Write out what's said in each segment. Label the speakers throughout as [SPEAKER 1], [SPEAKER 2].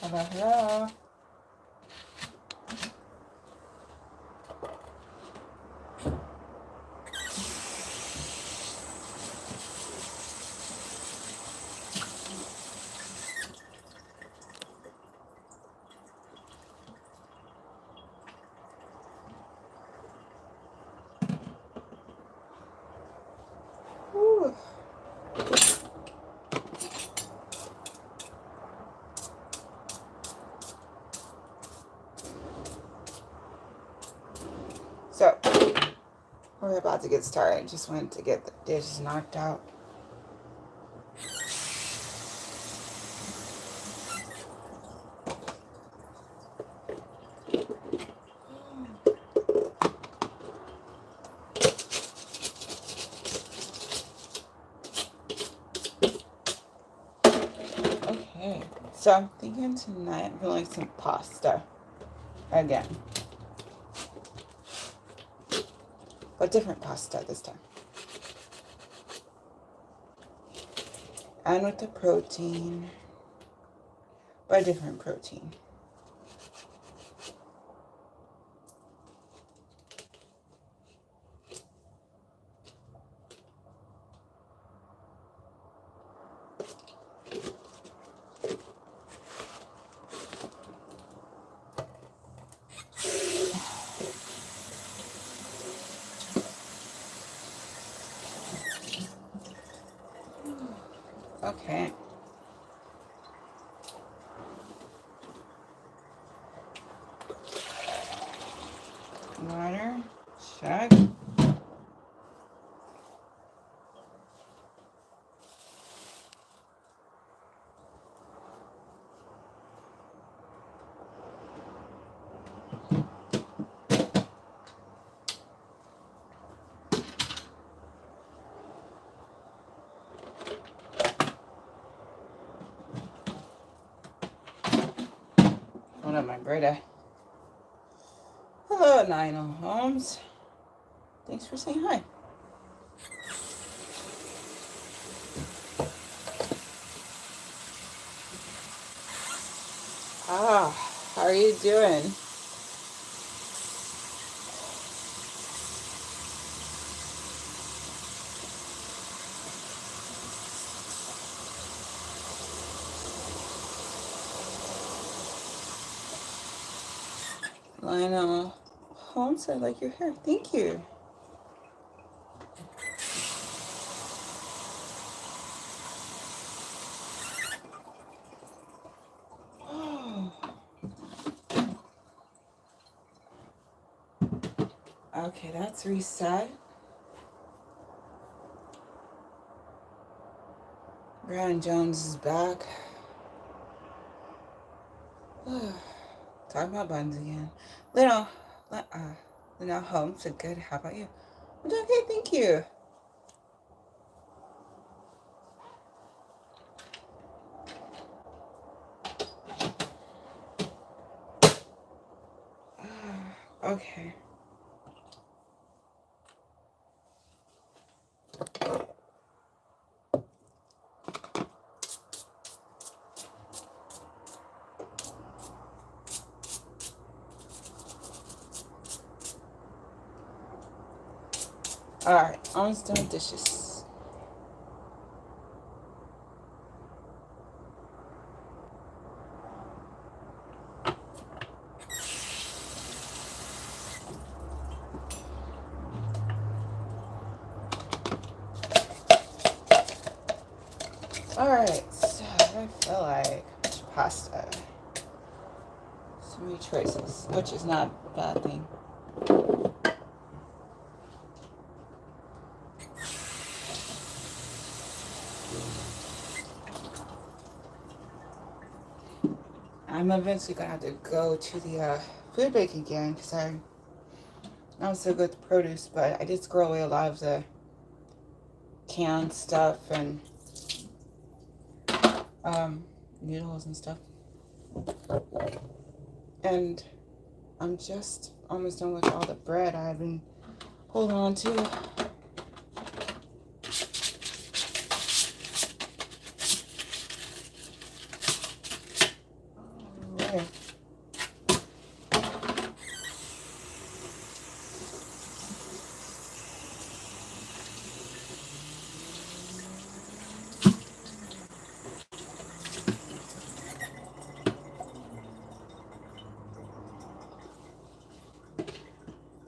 [SPEAKER 1] Hello, hello. Whew. So, we're about to get started. Just went to get the dishes knocked out. Okay, so I'm thinking tonight I'm gonna like some pasta again, but different pasta this time, and with the protein, but a different protein. Okay. Water, check. Hold up, my birthday. Hello, Nino Holmes. Thanks for saying hi. How are you doing? Lionel Holmes, I like your hair. Thank you. Oh. Okay, that's reset. Brandon Jones is back. Talking about buns again. Lionel Holmes said good. How about you? I'm doing okay, thank you. Okay. Alright, almost done with dishes. Alright, so I feel like pasta. So many choices, which is not a bad thing. I'm eventually gonna have to go to the food bank again because I'm not so good with produce, but I did throw away a lot of the canned stuff and noodles and stuff. And I'm just almost done with all the bread I've been holding on to. Alright.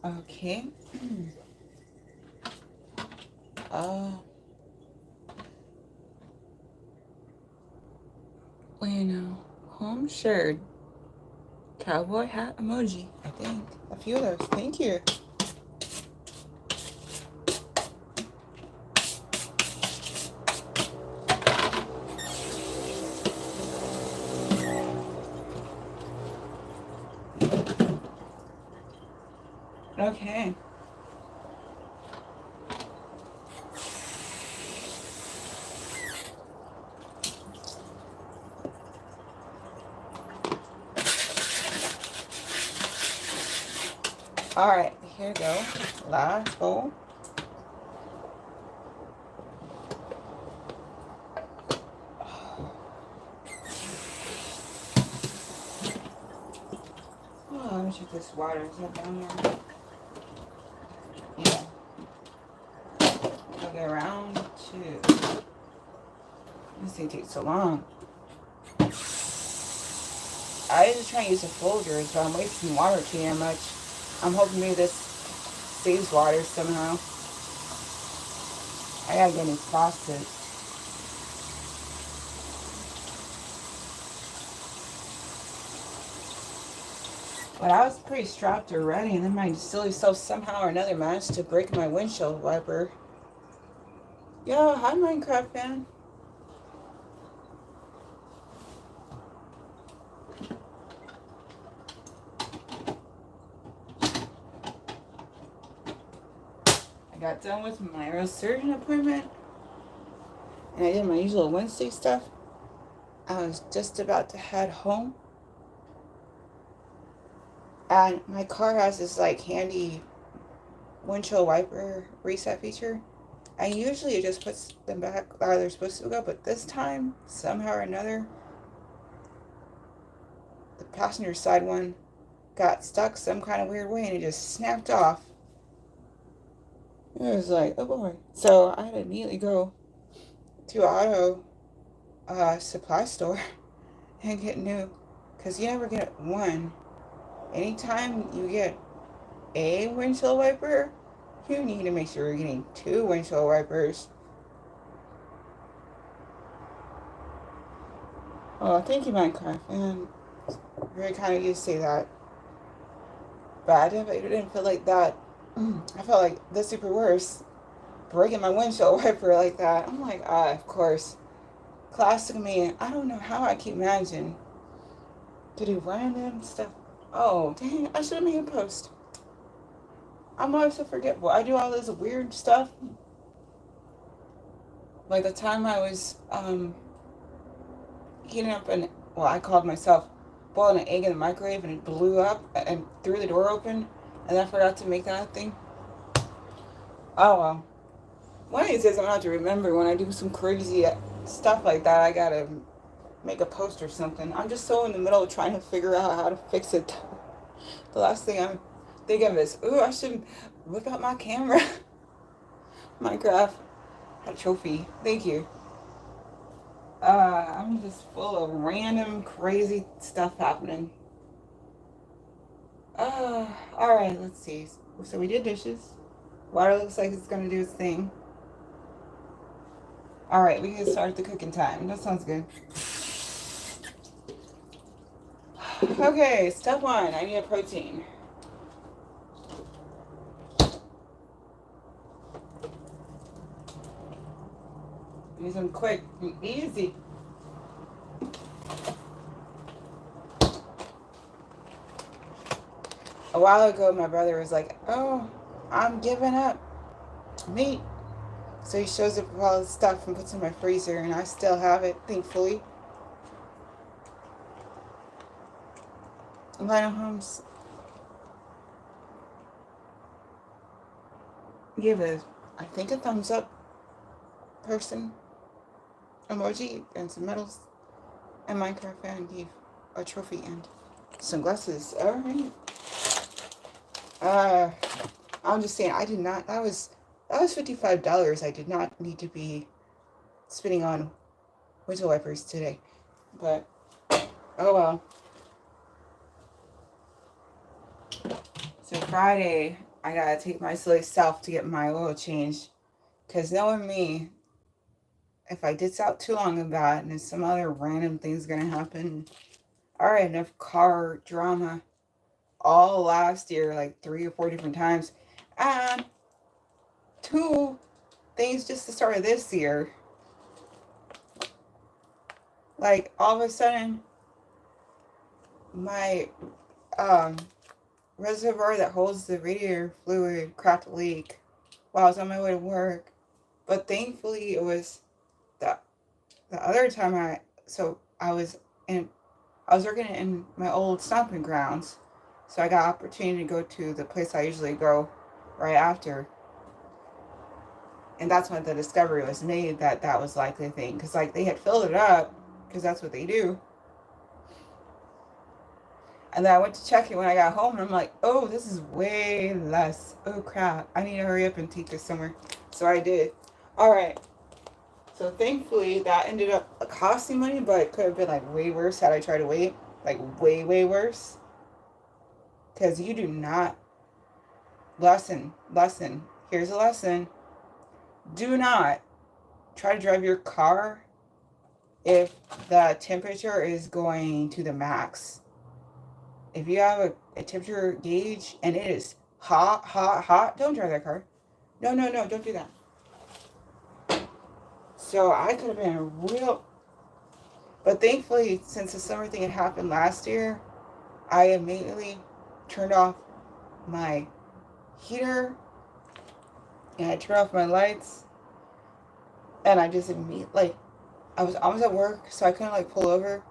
[SPEAKER 1] Okay. Bueno, home shared cowboy hat emoji. I think a few of those. Thank you. Okay. Alright, here we go. Last bowl. Oh, let me check this water. Is that down there? Yeah. Okay, round 2. This thing takes so long. I just try to use the Folgers, but I'm wasting water too damn much. I'm hoping maybe this saves water somehow. I gotta get a new faucet. But I was pretty strapped already, and then my silly self somehow or another managed to break my windshield wiper. Yo, hi Minecraft fan. I got done with my neurosurgeon appointment, and I did my usual Wednesday stuff. I was just about to head home, and my car has this like handy windshield wiper reset feature. And usually it just puts them back where they're supposed to go, but this time, somehow or another, the passenger side one got stuck some kind of weird way and it just snapped off. It was like, oh boy. So I had to immediately go to auto supply store and get new, because you never get one. Anytime you get a windshield wiper, you need to make sure you're getting 2 windshield wipers. Oh, thank you, Minecraft. And very kind of you to say that. But I definitely didn't feel like that. I felt like the super worse. Breaking my windshield wiper like that. I'm like, of course. Classic me. I don't know how I keep managing to do random stuff. Oh, dang. I should have made a post. I'm always so forgetful. I do all this weird stuff. Like the time I was heating up well, I called myself boiling an egg in the microwave and it blew up and threw the door open, and I forgot to make that thing. Oh well. One of these days I'm gonna have to remember when I do some crazy stuff like that. I gotta make a post or something. I'm just so in the middle of trying to figure out how to fix it. The last thing I'm thinking of is, ooh, I should whip out my camera. Minecraft had a trophy. Thank you. I'm just full of random crazy stuff happening. Alright, let's see. So we did dishes. Water looks like it's gonna do its thing. Alright, we can start the cooking time. That sounds good. Okay, step one, I need a protein. Need some quick and easy. A while ago, my brother was like, oh, I'm giving up meat. So he shows up with all this stuff and puts it in my freezer, and I still have it, thankfully. Lionel Holmes gave I think, a thumbs up person emoji and some medals. And Minecraft fan gave a trophy and sunglasses. Alright. I'm just saying, I did not, that was $55 I did not need to be spending on window wipers today. But, oh well. So Friday, I gotta take my silly self to get my oil changed. Because knowing me, if I ditch out too long of that and there's some other random things gonna happen. Alright, enough car drama all last year, like 3 or 4 different times. And 2 things just to start this year. Like, all of a sudden, my reservoir that holds the radiator fluid cracked a leak while I was on my way to work. But thankfully, it was the other time I was working in my old stomping grounds. So I got opportunity to go to the place I usually go right after. And that's when the discovery was made that was likely a thing. Because, like, they had filled it up, because that's what they do. And then I went to check it when I got home, and I'm like, oh, this is way less. Oh, crap. I need to hurry up and take this somewhere. So I did. All right. So thankfully, that ended up costing money, but it could have been, like, way worse had I tried to wait. Like, way, way worse. Because you do not... Lesson. Here's a lesson. Do not try to drive your car if the temperature is going to the max. If you have a temperature gauge and it is hot, don't drive that car. No, don't do that. So I could have been real... But thankfully, since the summer thing had happened last year, I immediately turned off my heater and I turned off my lights. And I just immediately, like, I was at work, so I couldn't, like, pull over.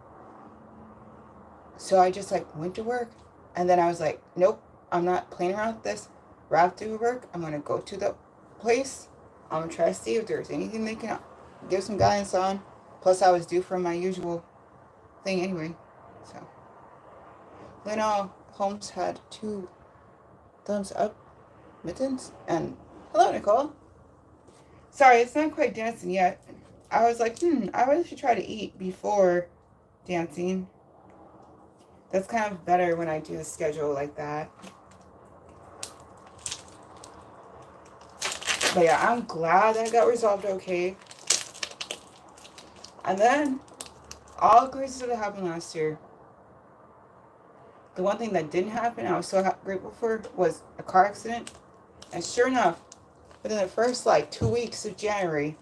[SPEAKER 1] So I just, like, went to work. And then I was like, nope, I'm not playing around with this. Right after work, I'm going to go to the place. I'm going to try to see if there's anything they can give some guidance on. Plus, I was due for my usual thing anyway. So, Lena Holmes had 2 thumbs up mittens. And, hello, Nicole. Sorry, it's not quite dancing yet. I was like, I really should try to eat before dancing. That's kind of better when I do a schedule like that. But yeah, I'm glad that got resolved okay. And then, all the crazy stuff that happened last year. The one thing that didn't happen, I was so grateful for, was a car accident. And sure enough, within the first, like, 2 weeks of January,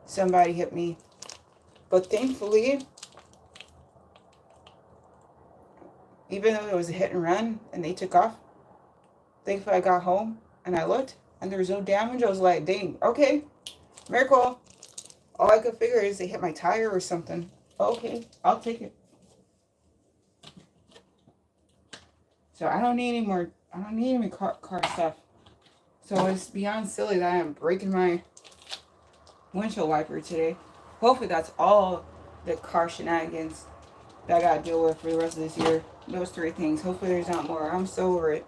[SPEAKER 1] somebody hit me. But thankfully, even though it was a hit and run and they took off, thankfully I got home and I looked and there was no damage. I was like, dang, okay, miracle. All I could figure is they hit my tire or something. Okay, I'll take it. So I don't need any car stuff. So it's beyond silly that I am breaking my windshield wiper today. Hopefully that's all the car shenanigans that I gotta deal with for the rest of this year. Those 3 things. Hopefully there's not more. I'm so over it.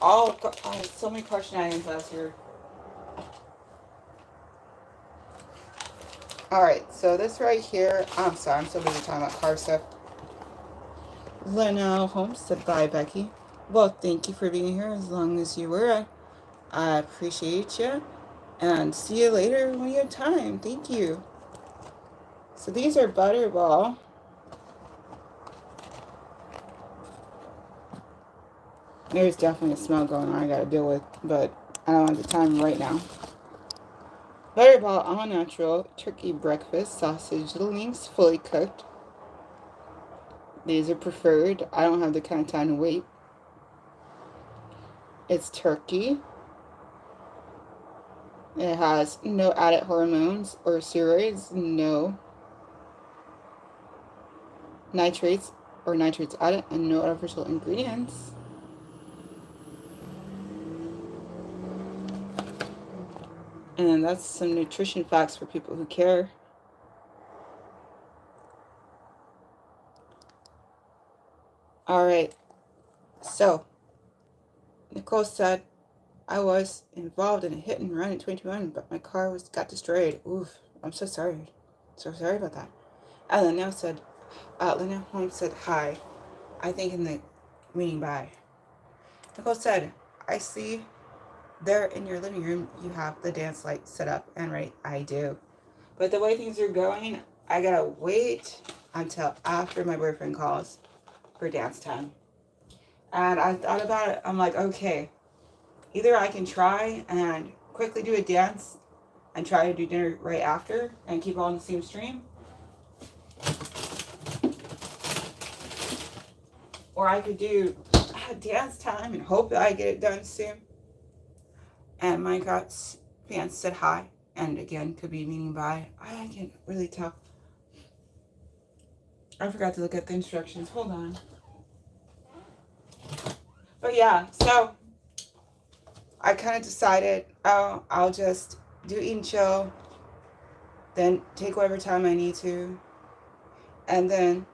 [SPEAKER 1] I had so many car shenanigans last year. Alright, so this right here, I'm sorry, I'm so busy talking about car stuff. Lena Holmes said, bye, Becky. Well, thank you for being here as long as you were. I appreciate you. And see you later when you have time. Thank you. So these are Butterball. There's definitely a smell going on I gotta deal with, but I don't have the time right now. Butterball all natural turkey breakfast sausage links, fully cooked. These are preferred. I don't have the kind of time to wait. It's turkey. It has no added hormones or steroids, no nitrates or nitrates added, and no artificial ingredients. And then that's some nutrition facts for people who care. All right. So, Nicole said, I was involved in a hit and run in 2021, but my car got destroyed. Oof. I'm so sorry. So sorry about that. And Lynette said, Lynette Holmes said, hi. I think in the meaning bye. Nicole said, I see there in your living room you have the dance light set up and ready. I do. But the way things are going, I gotta wait until after my boyfriend calls for dance time. And I thought about it. I'm like, okay, either I can try and quickly do a dance and try to do dinner right after and keep on the same stream. Or I could do dance time and hope that I get it done soon. And Minecraft fans said hi. And again, could be meaning bye. I can't really tell. I forgot to look at the instructions. Hold on. But yeah, so I kind of decided, oh, I'll just do eat and chill, then take whatever time I need to, and then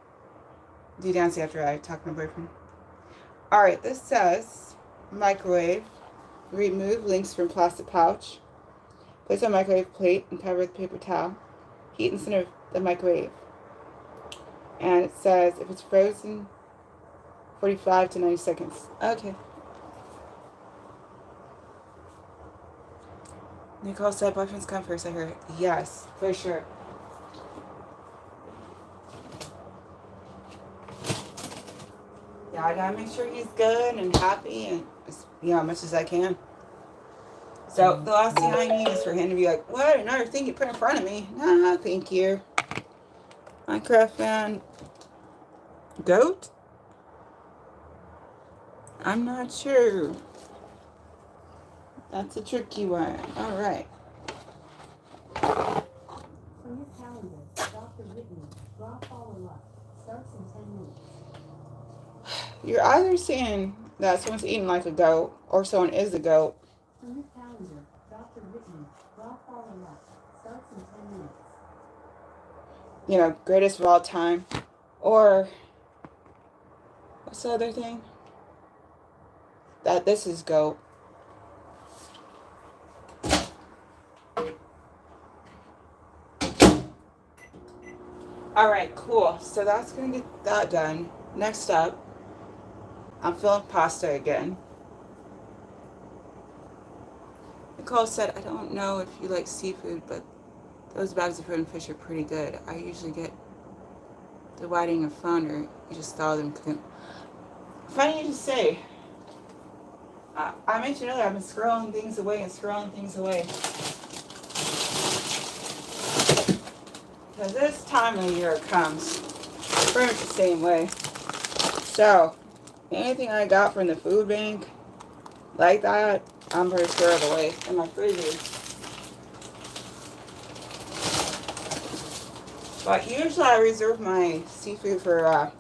[SPEAKER 1] do dancing after I talk to my boyfriend. All right, this says microwave. Remove links from plastic pouch. Place on microwave plate and cover with paper towel. Heat in the center of the microwave. And it says if it's frozen, 45 to 90 seconds. Okay. Nicole said boyfriends come first, I heard. Yes, for sure. Yeah, I gotta make sure he's good and happy and as much as I can. So the last thing I need is for him to be like, what? Another thing you put in front of me? No, thank you. Minecraft fan. Goat? I'm not sure. That's a tricky one. All right. On your calendar, Dr. Whitney, draw follow up. Starts in 10 minutes. You're either saying that someone's eating like a goat or someone is a goat. On your calendar, Dr. Whitney, draw follow up. Starts in 10 minutes. Greatest of all time. Or what's the other thing? That this is goat. Alright, cool. So that's going to get that done. Next up, I'm filling pasta again. Nicole said, I don't know if you like seafood, but those bags of fruit and fish are pretty good. I usually get the whiting or flounder. You just thaw them. Funny you to say. I mentioned earlier, I've been scrolling things away. Because this time of year comes pretty much the same way. So, anything I got from the food bank, like that, I'm pretty squared away in my freezer. But usually I reserve my seafood for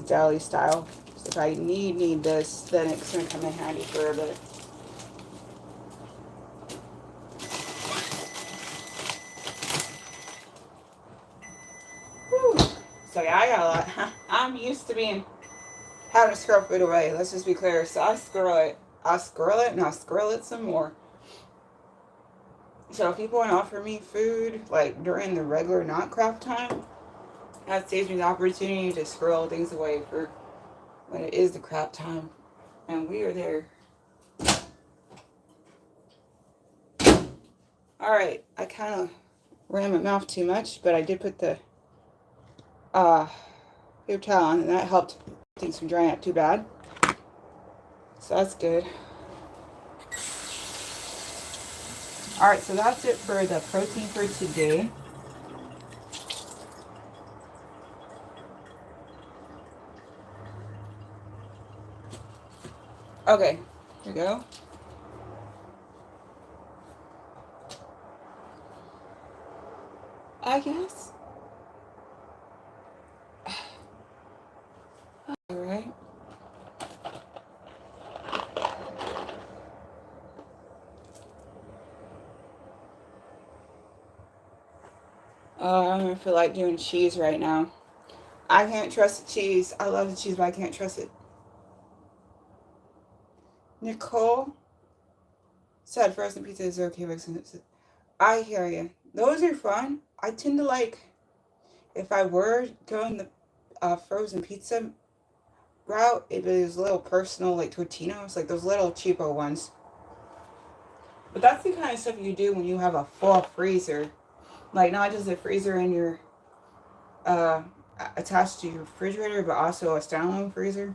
[SPEAKER 1] deli style. So if I need this, then it's going to come in handy for a bit. Whew. So yeah, I got a lot. I'm used to having to squirrel food away. Let's just be clear. So I'll squirrel it, and I'll squirrel it some more. So if people want to offer me food, like during the regular not craft time, that saves me the opportunity to scroll things away for when it is the craft time. And we are there. Alright, I kind of ran my mouth too much, but I did put the paper towel on, and that helped things from drying up too bad. So that's good. Alright, so that's it for the protein for today. Okay, here we go. I guess. Alright. I don't feel like doing cheese right now. I can't trust the cheese. I love the cheese, but I can't trust it. Nicole said frozen pizza is okay, but I hear you. Those are fun. I tend to like, if I were going the frozen pizza route, it is little personal, like Tortinos, like those little cheapo ones. But that's the kind of stuff you do when you have a full freezer. Like, not just a freezer in your, uh, attached to your refrigerator, but also a standalone freezer.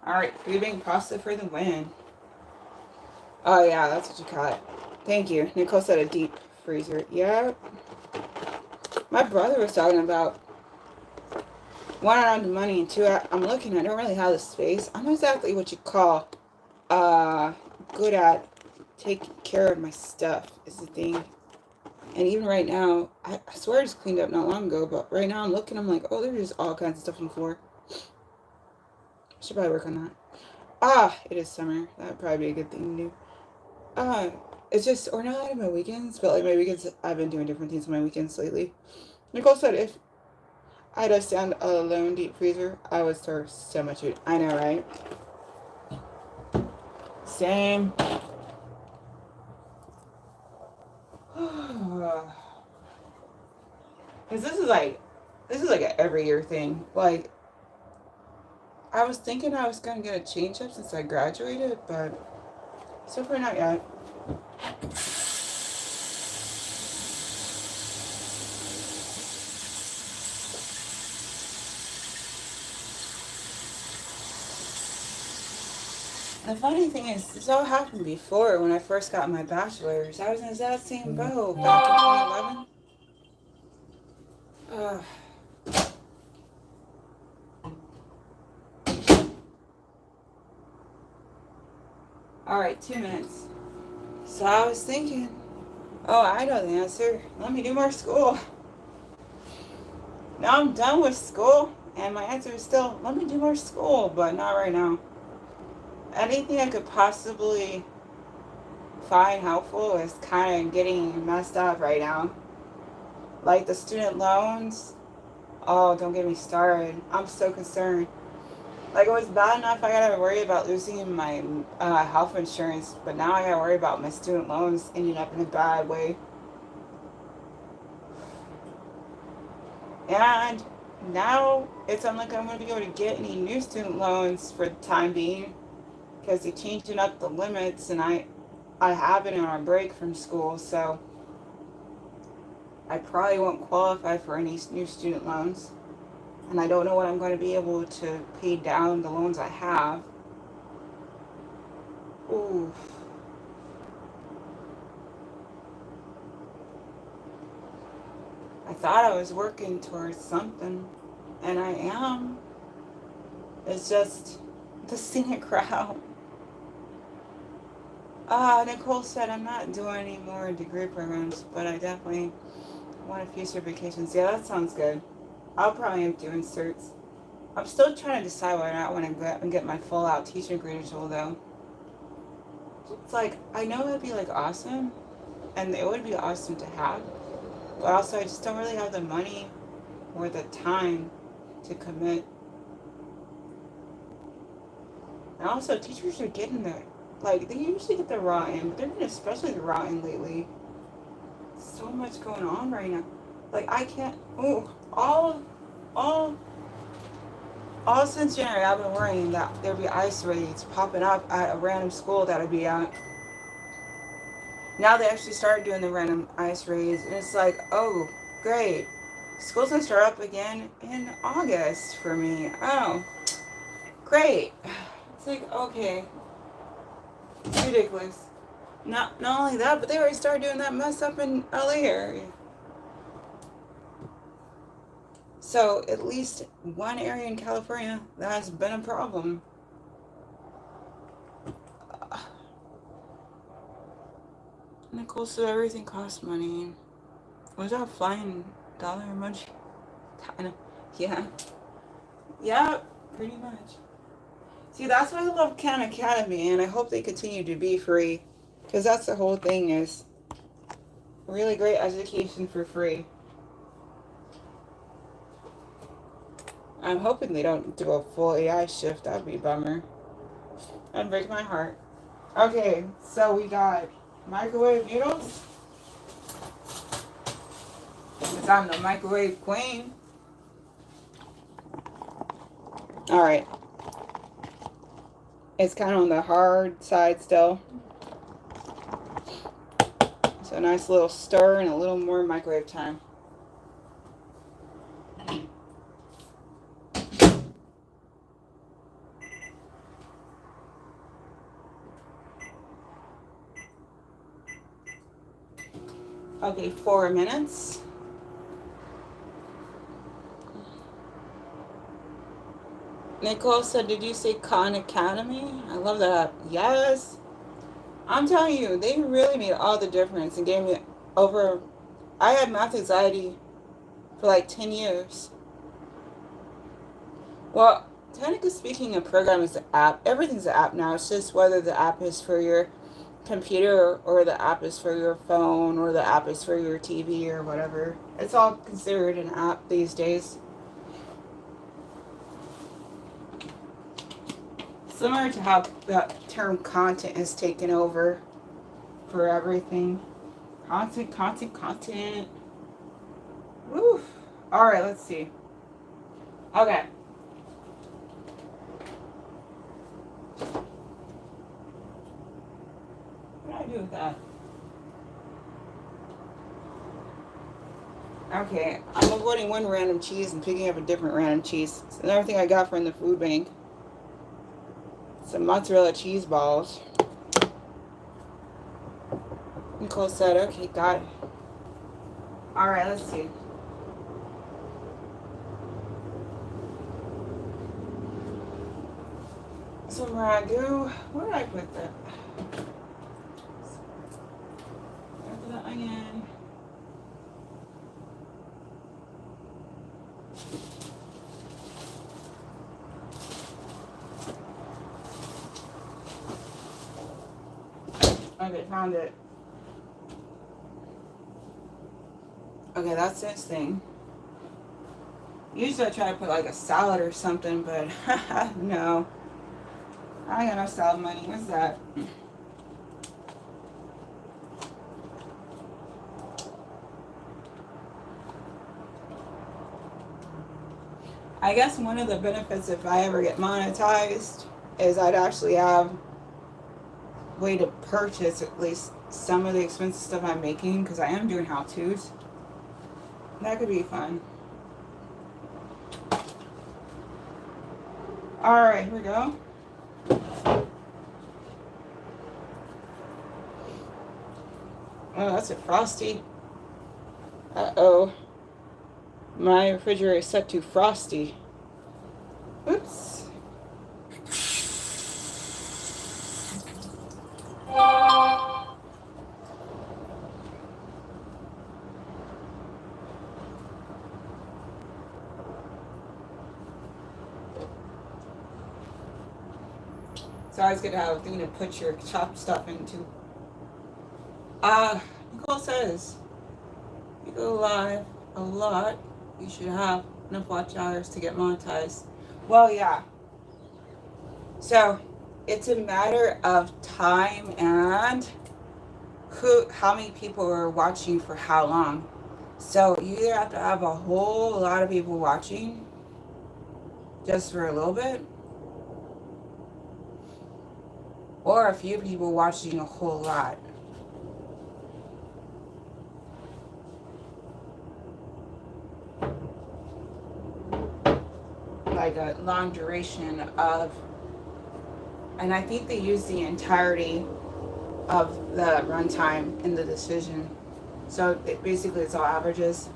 [SPEAKER 1] Alright, food bank pasta for the win. Oh yeah, that's what you call it. Thank you. Nicole said a deep freezer. Yep. My brother was talking about, one, I don't have the money, and two, I'm looking, I don't really have the space. I'm exactly what you call good at taking care of my stuff is the thing. And even right now, I swear I just cleaned up not long ago, but right now I'm looking, I'm like, oh, there's just all kinds of stuff on the floor. Should probably work on that. It is summer. That would probably be a good thing to do. It's just, or not on my weekends, but like my weekends, I've been doing different things on my weekends lately. Nicole said if I had a stand-alone deep freezer, I would store so much food. I know, right? Same. Because this is like an every year thing. Like, I was thinking I was going to get a change up since I graduated, but so far not yet. The funny thing is, this all happened before when I first got my bachelor's. I was in that same boat back in 2011. Alright, 2 minutes. So I was thinking, oh, I know the answer. Let me do more school. Now I'm done with school, and my answer is still, let me do more school, but not right now. Anything I could possibly find helpful is kind of getting messed up right now. Like the student loans. Oh, don't get me started. I'm so concerned. Like, it was bad enough I gotta worry about losing my health insurance, but now I gotta worry about my student loans ending up in a bad way. And now it's unlikely I'm gonna be able to get any new student loans for the time being, because they're changing up the limits, and I have it on a break from school, so I probably won't qualify for any new student loans. And I don't know when I'm going to be able to pay down the loans I have. Ooh. I thought I was working towards something, and I am. It's just the scenic crowd. Nicole said I'm not doing any more degree programs, but I definitely want a few certifications. Yeah, that sounds good. I'll probably end up doing certs. I'm still trying to decide whether or not I want to go and get my full out teaching credential though. It's like, I know it'd be like awesome, and it would be awesome to have, but also I just don't really have the money or the time to commit. And also, teachers are getting the, like, they usually get the raw end, but they're getting especially the raw end lately. So much going on right now. Like, I can't, ooh, all, all since January, I've been worrying that there'd be ice raids popping up at a random school that I'd be at. Now they actually started doing the random ice raids, and it's like, oh, great. School's gonna start up again in August for me. Oh, great. It's like, okay, it's ridiculous. Not only that, but they already started doing that mess up in LA area. So at least one area in California that has been a problem. Nicole said everything costs money. Was that flying dollar emoji? Yeah. Yeah, pretty much. See, that's why I love Khan Academy, and I hope they continue to be free. Because that's the whole thing, is really great education for free. I'm hoping they don't do a full AI shift. That'd be a bummer. That'd break my heart. Okay, so we got microwave noodles. Because I'm the microwave queen. Alright. It's kind of on the hard side still. So a nice little stir and a little more microwave time. Okay, 4 minutes. Nicole said, did you say Khan Academy? I love that. Yes. I'm telling you, they really made all the difference and gave me over. I had math anxiety for like 10 years. Well, technically speaking, a program is an app. Everything's an app now. It's just whether the app is for your computer or the app is for your phone or the app is for your TV or whatever. It's all considered an app these days. Similar to how the term content has taken over for everything. Content. Woo. Alright, let's see. Okay. What do I do with that? Okay, I'm avoiding one random cheese and picking up a different random cheese. It's another thing I got from the food bank. Some mozzarella cheese balls. Nicole said, okay, got it. Alright, let's see. Some ragu. Where did I put that? After the onion. Okay, found it. Okay, that's this thing. Usually I try to put like a salad or something, but no. I ain't got no salad money. What's that? I guess one of the benefits if I ever get monetized is I'd actually have a way to purchase at least some of the expensive stuff I'm making, because I am doing how-tos. That could be fun. Alright, here we go. Oh, that's a Frosty. Uh-oh. My refrigerator is set to Frosty. Oops. It's always good to have a thing to put your chopped stuff into. Nicole says, you go live a lot, you should have enough watch hours to get monetized. Well, yeah. So it's a matter of time and how many people are watching for how long. So you either have to have a whole lot of people watching just for a little bit, or a few people watching a whole lot. Like a long duration of, and I think they use the entirety of the runtime in the decision. So basically it's all averages.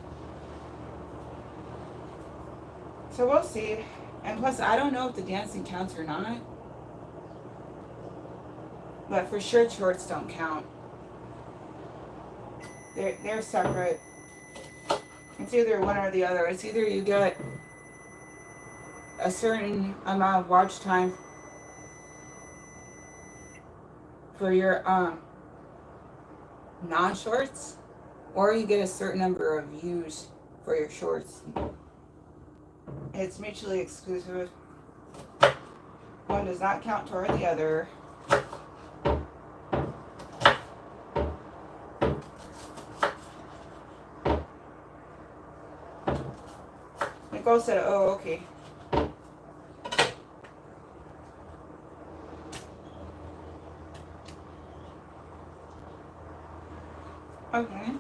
[SPEAKER 1] So we'll see. And plus, I don't know if the dancing counts or not. But for sure, shorts don't count. They're separate. It's either one or the other. It's either you get a certain amount of watch time for your non-shorts, or you get a certain number of views for your shorts. It's mutually exclusive. One does not count toward the other. Nicole said, oh, okay. Okay.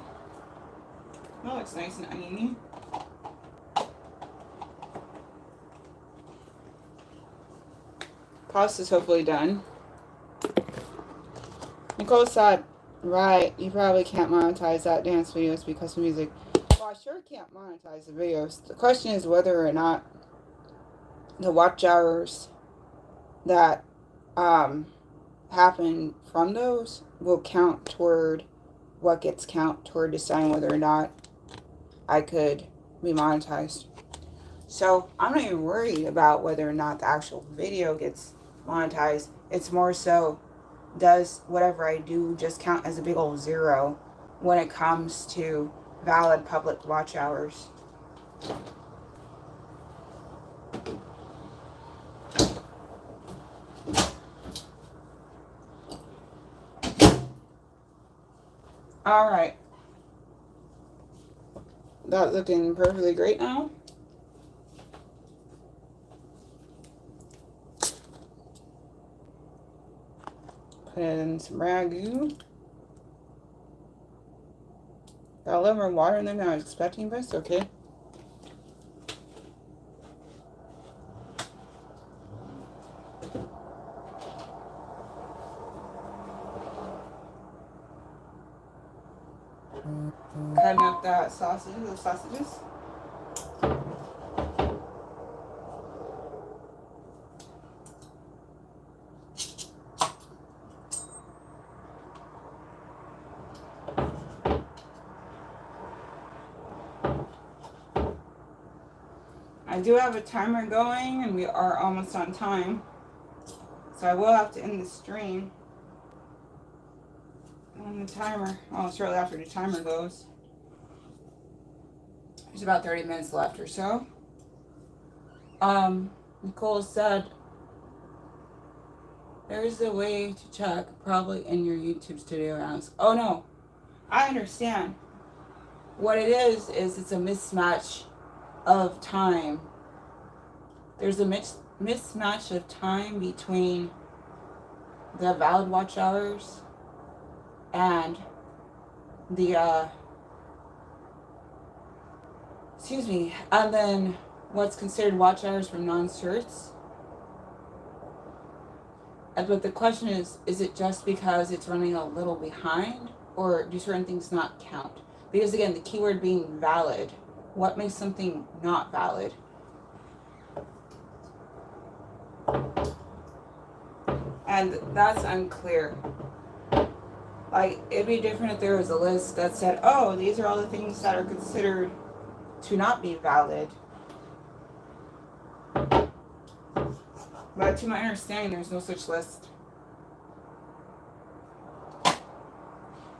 [SPEAKER 1] That looks nice and oniony. Pasta's hopefully done. Nicole said, right, you probably can't monetize that dance videos because of music. Well, I sure can't monetize the videos. The question is whether or not the watch hours that happen from those will count toward what gets count toward deciding whether or not I could be monetized. So I'm not even worried about whether or not the actual video gets monetized. It's more so, does whatever I do just count as a big old zero when it comes to valid public watch hours? All right. That's looking perfectly great now. Put in some ragu. Got a little more water in there than I was expecting, but it's okay. Cutting up those sausages. I do have a timer going and we are almost on time. So I will have to end the stream on the timer. Well, shortly after the timer goes. There's about 30 minutes left or so. Nicole said there's a way to check, probably in your YouTube studio, and ask. Oh no, I understand. What it is it's a mismatch of time. There's a mismatch of time between the valid watch hours and the and then what's considered watch hours from non-shirts. But the question is it just because it's running a little behind, or do certain things not count? Because again, the keyword being valid, what makes something not valid? And that's unclear. Like, it'd be different if there was a list that said, oh, these are all the things that are considered to not be valid. But to my understanding, there's no such list.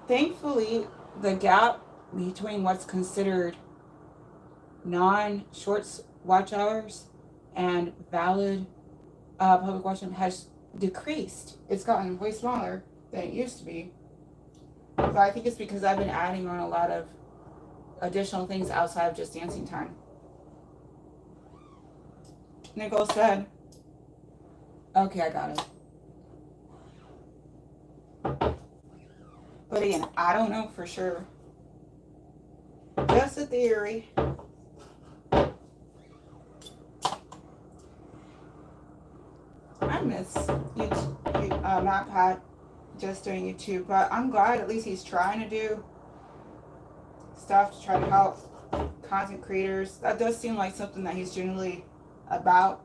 [SPEAKER 1] thankfully, the gap between what's considered non-short watch hours and valid public watch time has decreased. It's gotten way smaller than it used to be. But I think it's because I've been adding on a lot of additional things outside of just dancing time. Nicole said, okay, I got it. But again, I don't know for sure. Just a theory. I miss YouTube, Matt Pat just doing YouTube, but I'm glad at least he's trying to do stuff to try to help content creators. That does seem like something that he's generally about.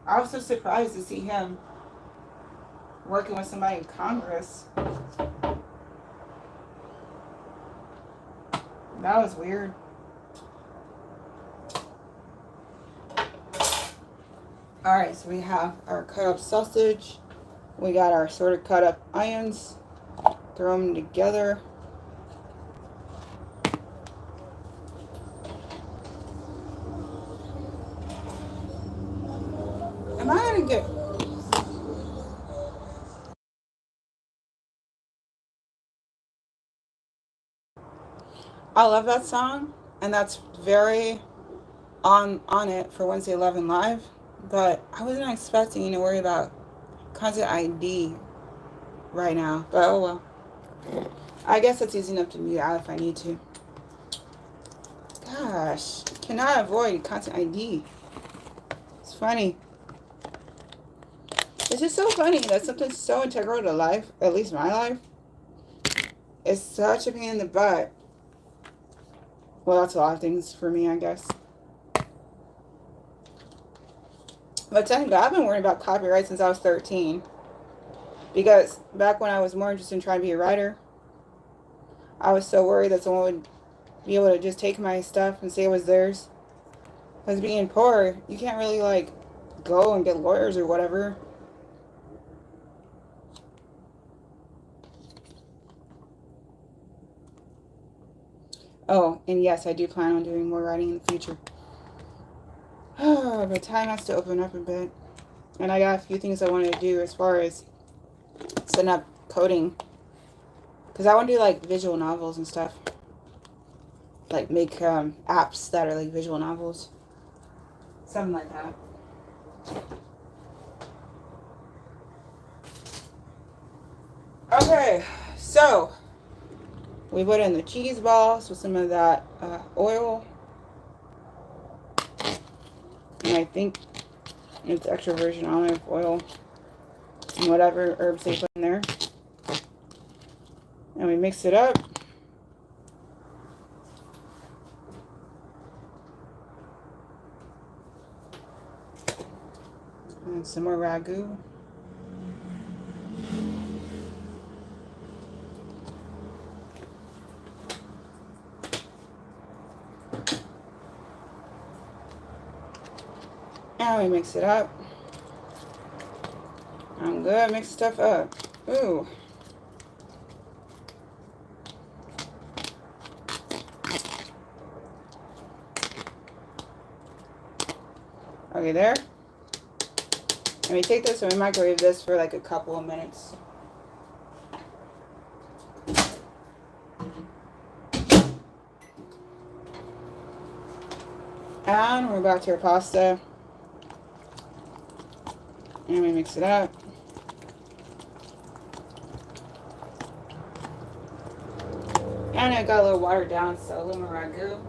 [SPEAKER 1] I was so surprised to see him working with somebody in Congress. That was weird. Alright, so we have our cut up sausage. We got our sort of cut up onions. Throw them together. Am I gonna get... I love that song, and that's very on it for Wednesday 11 Live, but I wasn't expecting you to worry about content ID right now, but oh well. I guess it's easy enough to mute out if I need to. Gosh, cannot avoid content ID. It's funny. It's just so funny that something so integral to life, at least my life, is such a pain in the butt. Well, that's a lot of things for me, I guess. But technically, I've been worrying about copyright since I was 13. Because back when I was more interested in trying to be a writer, I was so worried that someone would be able to just take my stuff and say it was theirs. Because being poor, you can't really, like, go and get lawyers or whatever. Oh, and yes, I do plan on doing more writing in the future. But time has to open up a bit. And I got a few things I want to do as far as setting up coding. Because I want to do, like, visual novels and stuff. Like, make apps that are, like, visual novels. Something like that. Okay, so we put in the cheese balls with some of that oil. And I think it's extra virgin olive oil and whatever herbs they put in there. And we mix it up. And some more ragu. And we mix it up. I'm good at mixing stuff up. Ooh. Okay, there. And we take this and we microwave this for like a couple of minutes. And we're back to our pasta. And we mix it up. And it got a little watered down, so a little more ragu.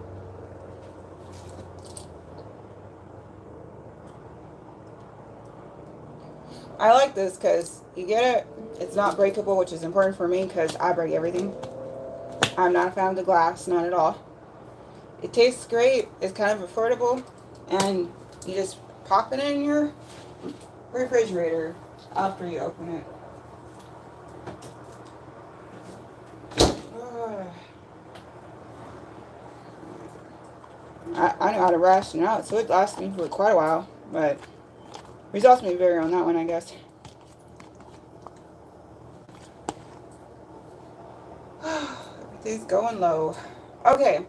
[SPEAKER 1] I like this because you get it. It's not breakable, which is important for me because I break everything. I'm not a fan of the glass, not at all. It tastes great. It's kind of affordable. And you just pop it in your refrigerator after you open it. I know how to ration it out, so it lasts me for quite a while, but results may vary on that one, I guess. These going low. Okay,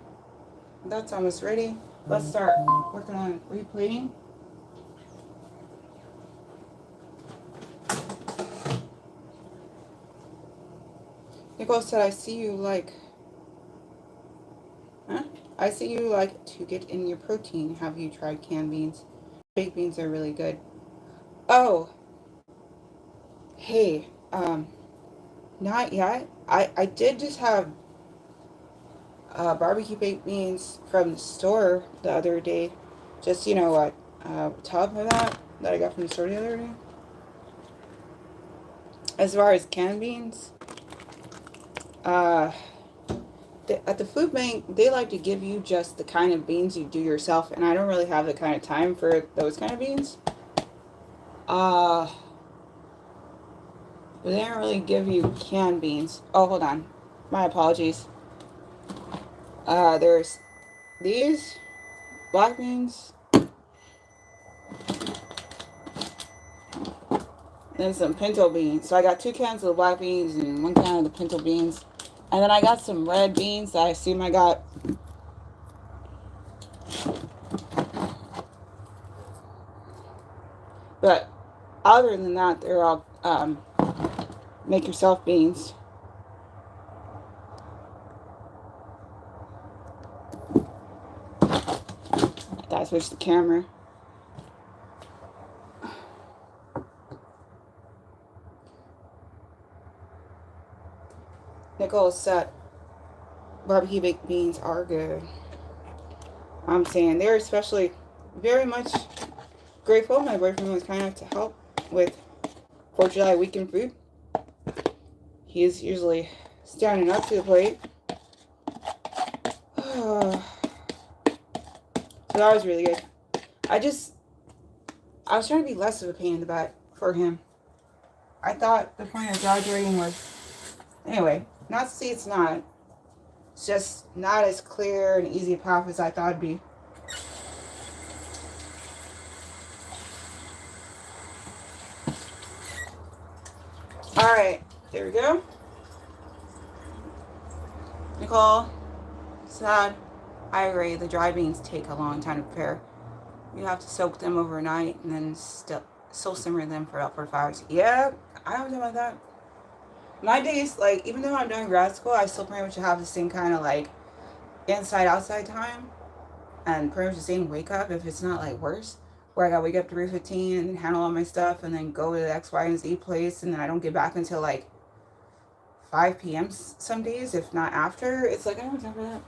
[SPEAKER 1] that's almost ready. Let's start working on replating. Nicole said, I see you like, huh? I see you like to get in your protein. Have you tried canned beans? Baked beans are really good. Oh, hey, not yet. I did just have barbecue baked beans from the store the other day. Just, you know what, tub of that I got from the store the other day. As far as canned beans, uh, at the food bank, they like to give you just the kind of beans you do yourself, and I don't really have the kind of time for those kind of beans. They don't really give you canned beans. Oh, hold on. My apologies. There's these black beans, and some pinto beans. So I got 2 cans of the black beans and 1 can of the pinto beans. And then I got some red beans that I assume I got. But other than that, they're all make yourself beans. I switched the camera. Nicole said barbecue baked beans are good. I'm saying they're especially very much grateful. My boyfriend was kind enough to help with 4th of July weekend food. He is usually standing up to the plate. So that was really good. I was trying to be less of a pain in the butt for him. I thought the point of graduating was, anyway, not to say it's not. It's just not as clear and easy a path as I thought it'd be. Alright, there we go. Nicole, sad. I agree, the dry beans take a long time to prepare. You have to soak them overnight and then still simmer them for about 45 hours. Yeah, I don't know about that. My days, like, even though I'm doing grad school, I still pretty much have the same kind of, like, inside-outside time. And pretty much the same wake-up, if it's not, like, worse. Where I gotta wake up 3:15 and handle all my stuff and then go to the X, Y, and Z place. And then I don't get back until, like, 5 p.m. some days, if not after. It's like, I don't have time for that.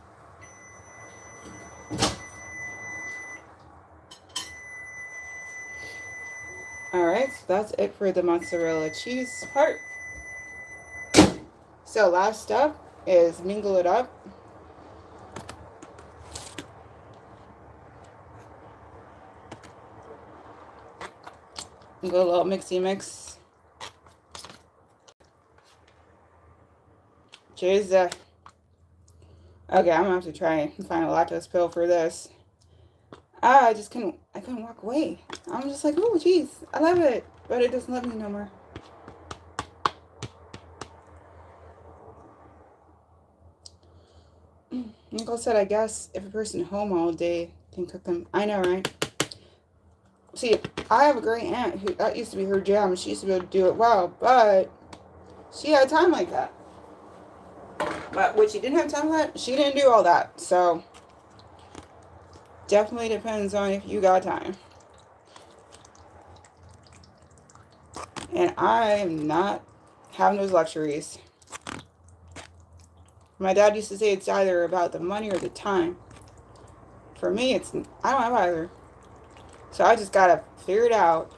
[SPEAKER 1] Alright, so that's it for the mozzarella cheese part. So last step is mingle it up. Go a little mixy mix. Cheers. Okay, I'm gonna have to try and find a lactose pill for this. I couldn't walk away. I'm just like, oh, jeez, I love it. But it doesn't love me no more. Nicole said, I guess if a person home all day can cook them. I know, right? See, I have a great aunt who, that used to be her job, and she used to be able to do it well, but she had time like that. But when she didn't have time like that, she didn't do all that. So, definitely depends on if you got time. And I am not having those luxuries. My dad used to say it's either about the money or the time. For me, I don't have either. So I just gotta figure it out.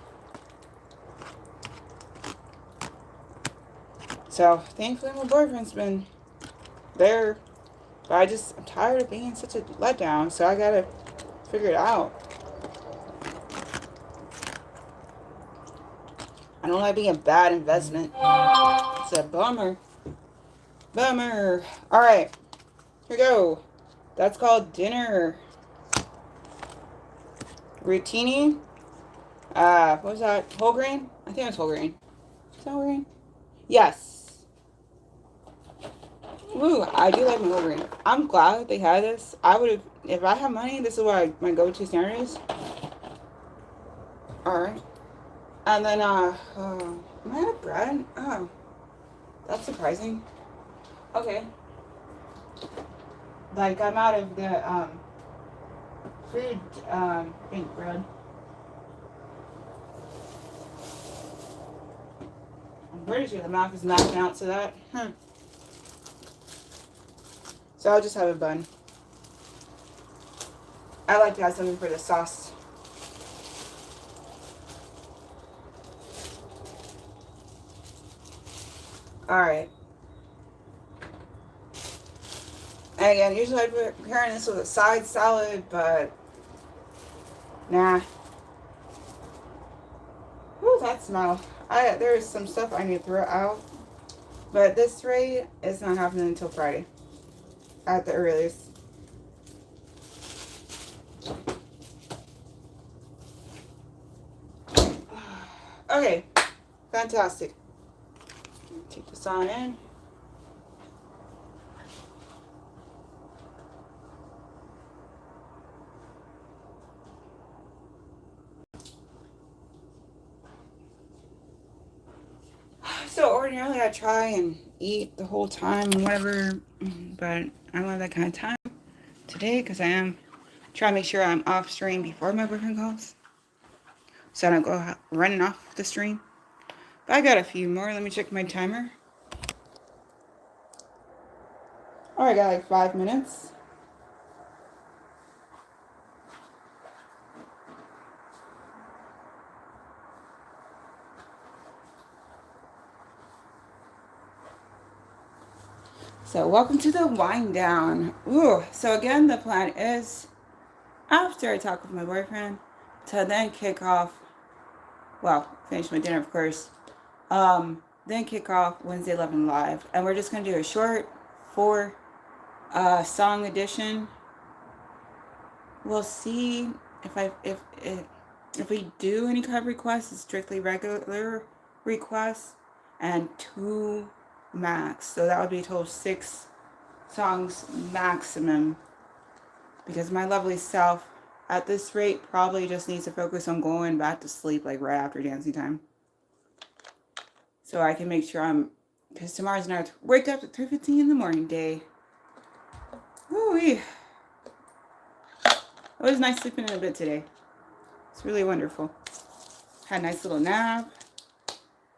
[SPEAKER 1] So thankfully my boyfriend's been there. But I'm tired of being such a letdown. So I gotta figure it out. I don't like being a bad investment. It's a bummer. Bummer. Alright. Here we go. That's called dinner. Rotini. What was that? Whole grain? I think it was whole grain. Is that whole grain? Yes. Ooh, I do like my whole grain. I'm glad they had this. I would have, if I had money, this is what my go-to standard is. Alright. And then, am I out of bread? Oh, that's surprising. Okay. Like, I'm out of the, food, pink bread. I'm pretty sure the mouth is maxing out to that. So I'll just have a bun. I like to have something for the sauce. Alright. And again, usually I'd be pairing this with a side salad, but nah. Whew, that smell. There's some stuff I need to throw out. But this rate is not happening until Friday. At the earliest. Okay. Fantastic. Take this on in. So ordinarily I try and eat the whole time and whatever, but I don't have that kind of time today because I am trying to make sure I'm off stream before my boyfriend calls, so I don't go running off the stream. But I got a few more. Let me check my timer. Oh, I got like 5 minutes. So welcome to the wind down. Ooh, so again, the plan is after I talk with my boyfriend to then kick off, well, finish my dinner, of course, then kick off Wednesday 11 Live. And we're just going to do a short 4 song edition. We'll see if we do any cover requests. It's strictly regular requests and 2 max. So that would be a total of 6 songs maximum. Because my lovely self, at this rate, probably just needs to focus on going back to sleep like right after dancing time. So I can make sure because tomorrow's not wake up at 3:15 in the morning day. Woo-wee. It was nice sleeping in a bit today. It's really wonderful. Had a nice little nap.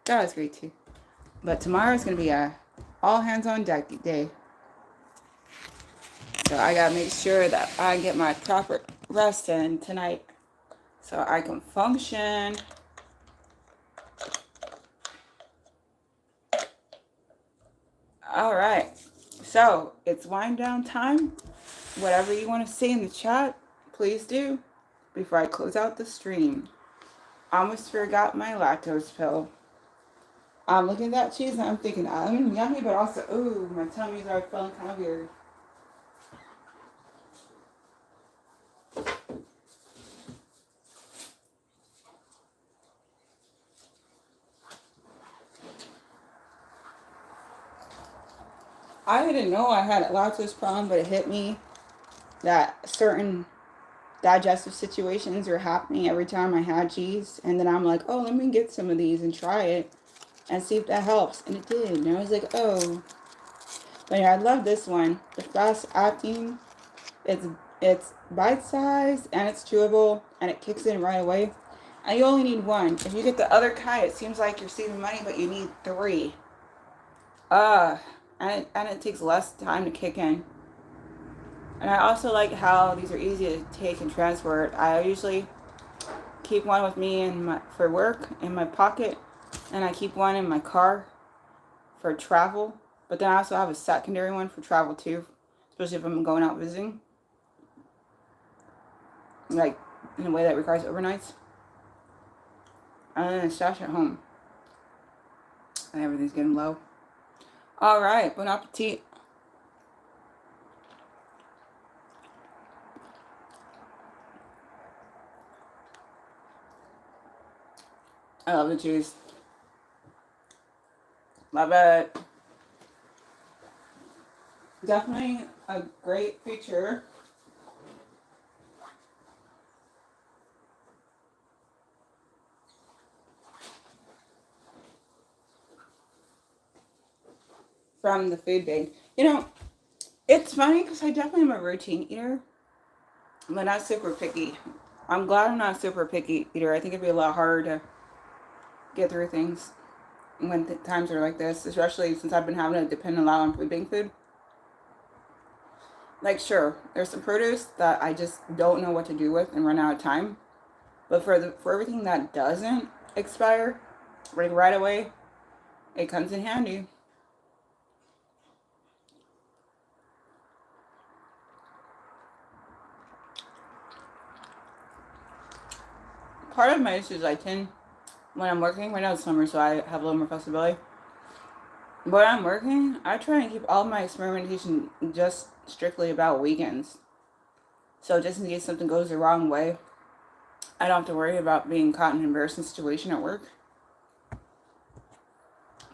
[SPEAKER 1] That was great too. But tomorrow's going to be a all hands on deck day. So I got to make sure that I get my proper rest in tonight so I can function. All right. So it's wind down time. Whatever you want to say in the chat, please do before I close out the stream. I almost forgot my lactose pill. I'm looking at that cheese and I'm thinking, yummy, but also, ooh, my tummy's already feeling kind of weird. I didn't know I had a lactose problem, but it hit me that certain digestive situations were happening every time I had cheese. And then I'm like, oh, let me get some of these and try it and see if that helps. And it did. And I was like, oh. But yeah, I love this one. The fast acting. It's bite-sized and it's chewable and it kicks in right away. And you only need 1. If you get the other kind, it seems like you're saving money, but you need 3. And it takes less time to kick in. And I also like how these are easy to take and transport. I usually keep one with me for work in my pocket, and I keep one in my car for travel. But then I also have a secondary one for travel too, especially if I'm going out visiting, like in a way that requires overnights. And then I stash at home. And everything's getting low. All right, bon appetit. I love the juice. Love it. definitely a great feature. From the food bank. You know, it's funny because I definitely am a routine eater, but not super picky. I'm glad I'm not a super picky eater. I think it'd be a lot harder to get through things when times are like this, especially since I've been having to depend a lot on food bank food. Like, sure, there's some produce that I just don't know what to do with and run out of time. But for everything that doesn't expire, like right away, it comes in handy. Part of my issue is I tend, when I'm working, right now it's summer, so I have a little more flexibility. When I'm working, I try and keep all my experimentation just strictly about weekends. So just in case something goes the wrong way, I don't have to worry about being caught in an embarrassing situation at work.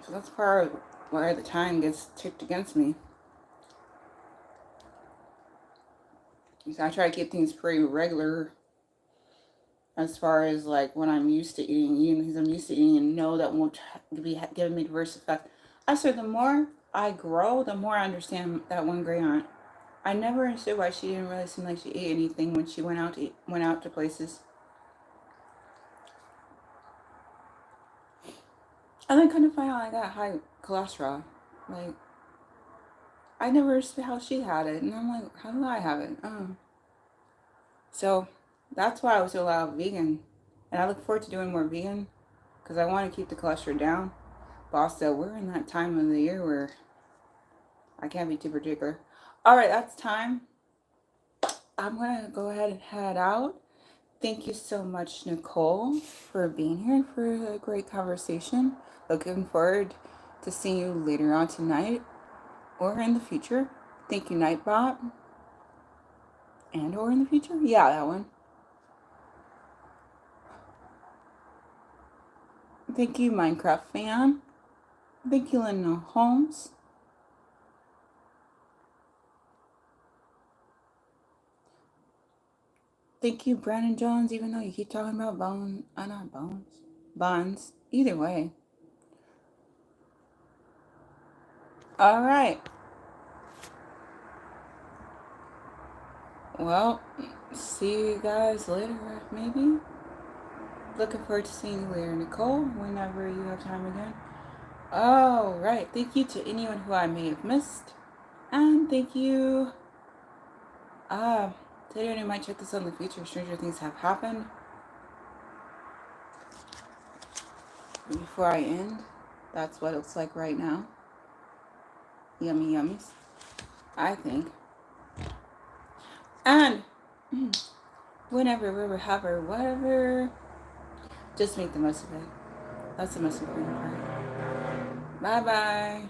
[SPEAKER 1] So that's part of where the time gets ticked against me. So I try to keep things pretty regular as far as like when I'm used to eating, because I'm used to eating and know that won't be giving me diverse effects. I swear, the more I grow, the more I understand that one great aunt. I never understood why she didn't really seem like she ate anything when she went out to places. And then kind of find out I got high cholesterol. Like, I never understood how she had it, and I'm like, how do I have it? So that's why I was so loud vegan, and I look forward to doing more vegan because I want to keep the cholesterol down. But also, we're in that time of the year where I can't be too particular. All right, that's time. I'm gonna go ahead and head out. Thank you so much, Nicole, for being here for a great conversation. Looking forward to seeing you later on tonight or in the future. Thank you, Nightbot. And or in the future? Yeah, that one. Thank you, Minecraft fan. Thank you, Lena Holmes. Thank you, Brandon Jones, even though you keep talking about not bones, bonds. Either way. All right. Well, see you guys later, maybe. Looking forward to seeing you later, Nicole, whenever you have time again. All right. Thank you to anyone who I may have missed. And thank you. To anyone who might check this out in the future, stranger things have happened. Before I end, that's what it looks like right now. Yummy yummies, I think. And whenever, wherever, however, whatever, just make the most of it. That's the most important part. Bye bye.